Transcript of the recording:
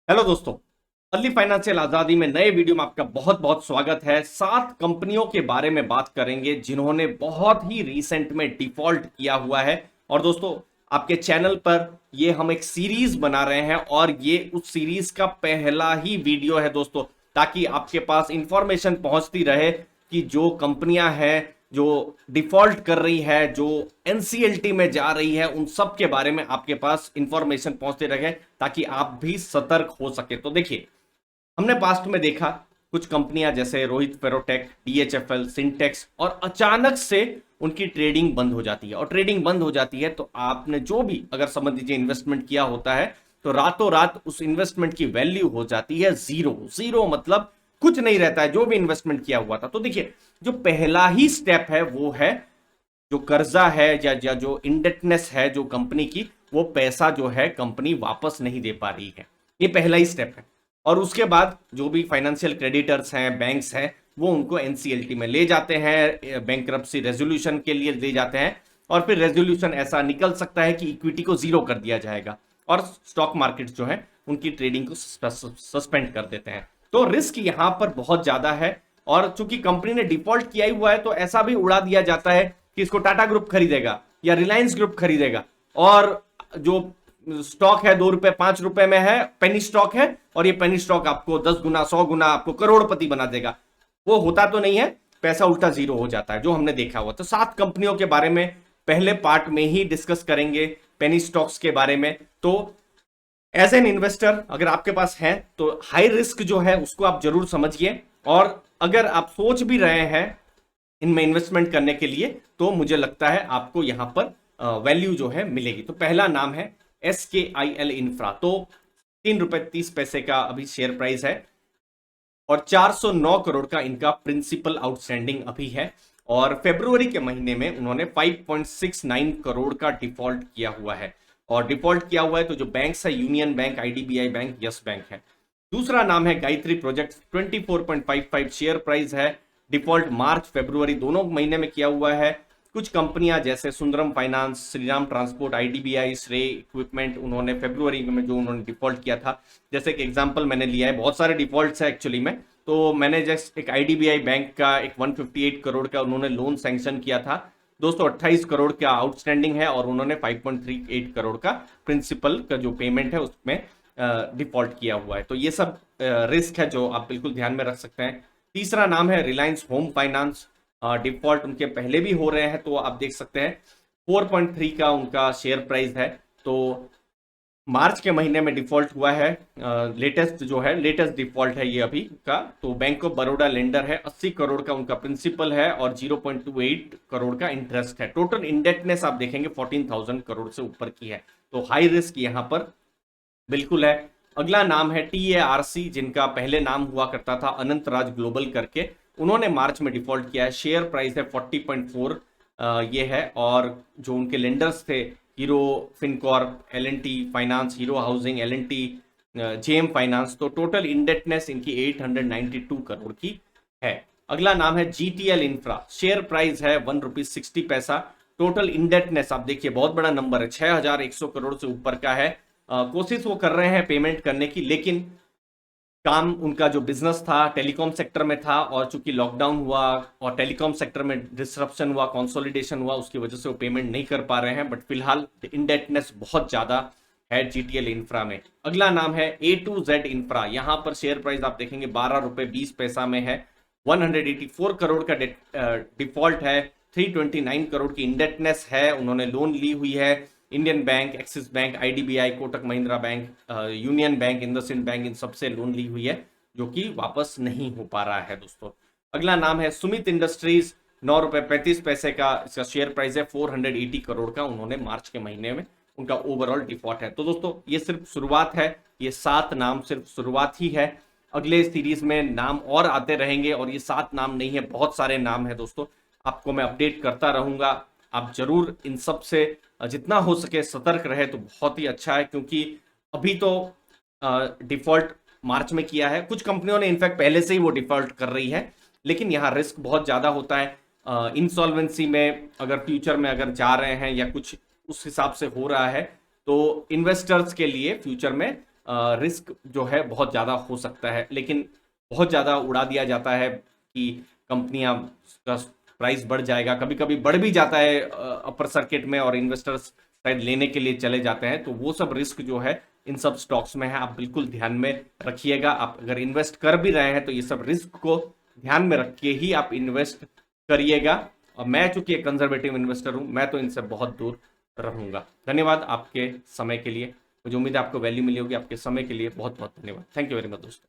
Hello दोस्तों। Early financial आजादी में नए वीडियो में आपका बहुत बहुत स्वागत है। 7 कंपनियों के बारे में बात करेंगे जिन्होंने बहुत ही रिसेंट में डिफॉल्ट किया हुआ है। और दोस्तों, आपके चैनल पर ये हम एक सीरीज बना रहे हैं और ये उस सीरीज का पहला ही वीडियो है दोस्तों, ताकि आपके पास इंफॉर्मेशन पहुंचती रहे कि जो कंपनियां हैं जो डिफॉल्ट कर रही है, जो एनसीएलटी में जा रही है, उन सब के बारे में आपके पास इंफॉर्मेशन पहुंचते रहे ताकि आप भी सतर्क हो सके। तो देखिए, हमने पास्ट में देखा कुछ कंपनियां जैसे रोहित फेरोटेक, डीएचएफएल, सिंटेक्स, और अचानक से उनकी ट्रेडिंग बंद हो जाती है। और ट्रेडिंग बंद हो जाती है तो आपने जो भी अगर समझ लीजिए इन्वेस्टमेंट किया होता है तो रातों रात उस इन्वेस्टमेंट की वैल्यू हो जाती है जीरो। जीरो मतलब कुछ नहीं रहता है जो भी इन्वेस्टमेंट किया हुआ था। तो देखिए, जो पहला ही स्टेप है वो है जो कर्जा है या जो इंडेटनेस है जो कंपनी की, वो पैसा जो है कंपनी वापस नहीं दे पा रही है। ये पहला ही स्टेप है। और उसके बाद जो भी फाइनेंशियल क्रेडिटर्स हैं, बैंक्स हैं, वो उनको एनसीएलटी में ले जाते हैं, बैंकरप्सी रेजोल्यूशन के लिए ले जाते हैं। और फिर रेजोल्यूशन ऐसा निकल सकता है कि इक्विटी को जीरो कर दिया जाएगा और स्टॉक मार्केट जो है उनकी ट्रेडिंग को सस्पेंड कर देते हैं। तो रिस्क यहां पर बहुत ज्यादा है। और चूंकि कंपनी ने डिफॉल्ट किया ही हुआ है तो ऐसा भी उड़ा दिया जाता है कि इसको टाटा ग्रुप खरीदेगा या रिलायंस ग्रुप खरीदेगा, और जो स्टॉक है 2 रुपए 5 रुपए में है, पेनी स्टॉक है, और ये पेनी स्टॉक आपको 10 गुना 100 गुना आपको करोड़पति बना देगा। वो होता तो नहीं है, पैसा उल्टा जीरो हो जाता है, जो हमने देखा हुआ। तो 7 कंपनियों के बारे में पहले पार्ट में ही डिस्कस करेंगे, पेनी स्टॉक्स के बारे में। तो एज एन इन्वेस्टर अगर आपके पास है तो हाई रिस्क जो है उसको आप जरूर समझिए। और अगर आप सोच भी रहे हैं इनमें इन्वेस्टमेंट करने के लिए तो मुझे लगता है आपको यहां पर वैल्यू जो है मिलेगी। तो पहला नाम है SKIL इंफ्रा। तो 3 रुपए 30 पैसे का अभी शेयर प्राइस है और 409 करोड़ का इनका प्रिंसिपल आउटस्टैंडिंग अभी है। और फरवरी के महीने में उन्होंने 5.69 करोड़ का डिफॉल्ट किया हुआ है। और डिफॉल्ट किया हुआ है तो जो बैंक्स है, union bank, IDBI bank, yes bank है। दूसरा नाम है गायत्री प्रोजेक्ट, 24.55 शेयर प्राइस है। डिफॉल्ट मार्च फरवरी दोनों महीने में किया हुआ है। कुछ कंपनियां जैसे Sundaram finance, Shriram transport, IDBI, श्रेय इक्विपमेंट, उन्होंने फरवरी में जो उन्होंने डिफॉल्ट किया था, जैसे कि एग्जांपल मैंने लिया है, बहुत सारे डिफॉल्ट्स है एक्चुअली में। तो मैंने जस्ट एक आईडीबीआई बैंक का एक 158 करोड़ का उन्होंने लोन सैंक्शन किया था, 228 करोड़ का आउटस्टैंडिंग है, और उन्होंने 5.38 करोड़ का प्रिंसिपल का जो पेमेंट है उसमें डिफॉल्ट किया हुआ है। तो ये सब रिस्क है जो आप बिल्कुल ध्यान में रख सकते हैं। तीसरा नाम है रिलायंस होम फाइनेंस। डिफॉल्ट उनके पहले भी हो रहे हैं तो आप देख सकते हैं 4.3 का उनका शेयर प्राइस है। तो मार्च के महीने में डिफॉल्ट हुआ है, लेटेस्ट जो है, लेटेस्ट डिफॉल्ट है ये अभी का। तो बैंक ऑफ बड़ौदा लेंडर है, 80 करोड़ का उनका प्रिंसिपल है और 0.28 करोड़ का इंटरेस्ट है। टोटल इंडेटनेस आप देखेंगे 14,000 करोड़ से ऊपर की है। तो हाई रिस्क यहां पर बिल्कुल है। अगला नाम है TARC, जिनका पहले नाम हुआ करता था अनंत राज ग्लोबल करके। उन्होंने मार्च में डिफॉल्ट किया है, शेयर प्राइस है 40.4 ये है। और जो उनके लेंडर्स थे, hero Fincorp, L&T finance, hero housing, L&T, JM finance. तो टोटल इंडेटनेस इनकी 892 करोड़ की है। अगला नाम है GTL इंफ्रा, शेयर प्राइस है 1 रुपीज 60 पैसा। टोटल इंडेटनेस आप देखिए बहुत बड़ा नंबर है, 6,100 करोड़ से ऊपर का है। कोशिश वो कर रहे हैं पेमेंट करने की, लेकिन काम उनका जो बिजनेस था टेलीकॉम सेक्टर में था, और चूंकि लॉकडाउन हुआ और टेलीकॉम सेक्टर में डिसरप्शन हुआ, कंसोलिडेशन हुआ, उसकी वजह से वो पेमेंट नहीं कर पा रहे हैं। बट फिलहाल इंडेटनेस बहुत ज्यादा है जीटीएल इंफ्रा में। अगला नाम है A2Z इंफ्रा। यहां पर शेयर प्राइस आप देखेंगे 12 रुपए 20 पैसा में है। 184 करोड़ का डिफॉल्ट है, 329 करोड़ की इंडेटनेस है। उन्होंने लोन ली हुई है Indian bank, Axis bank, IDBI, Kotak Mahindra bank, union bank, IndusInd bank, इन सबसे लोन ली हुई है जो कि वापस नहीं हो पा रहा है दोस्तों। अगला नाम है सुमित इंडस्ट्रीज, 9 रुपए 35 पैसे का इसका शेयर प्राइस है, 480 करोड़ का उन्होंने मार्च के महीने में उनका ओवरऑल डिफॉल्ट है। तो दोस्तों ये सिर्फ शुरुआत है, ये 7 नाम सिर्फ शुरुआत ही है। अगले सीरीज में नाम और आते रहेंगे, और ये 7 नाम नहीं है, बहुत सारे नाम है दोस्तों। आपको मैं अपडेट करता रहूंगा। आप जरूर इन सब से जितना हो सके सतर्क रहे तो बहुत ही अच्छा है, क्योंकि अभी तो डिफॉल्ट मार्च में किया है, कुछ कंपनियों ने इनफैक्ट पहले से ही वो डिफॉल्ट कर रही है, लेकिन यहाँ रिस्क बहुत ज्यादा होता है। इंसॉल्वेंसी में अगर फ्यूचर में अगर जा रहे हैं या कुछ उस हिसाब से हो रहा है तो इन्वेस्टर्स के लिए फ्यूचर में रिस्क जो है बहुत ज़्यादा हो सकता है। लेकिन बहुत ज़्यादा उड़ा दिया जाता है कि कंपनियां का प्राइस बढ़ जाएगा, कभी कभी बढ़ भी जाता है अपर सर्किट में और इन्वेस्टर्स शायद लेने के लिए चले जाते हैं। तो वो सब रिस्क जो है इन सब स्टॉक्स में है, आप बिल्कुल ध्यान में रखिएगा। आप अगर इन्वेस्ट कर भी रहे हैं तो ये सब रिस्क को ध्यान में रख के ही आप इन्वेस्ट करिएगा। और मैं चूंकि एक कंजर्वेटिव इन्वेस्टर हूं, मैं तो इनसे बहुत दूर रहूंगा। धन्यवाद आपके समय के लिए, मुझे उम्मीद है आपको वैल्यू मिली होगी। आपके समय के लिए बहुत बहुत धन्यवाद। थैंक यू वेरी मच दोस्तों।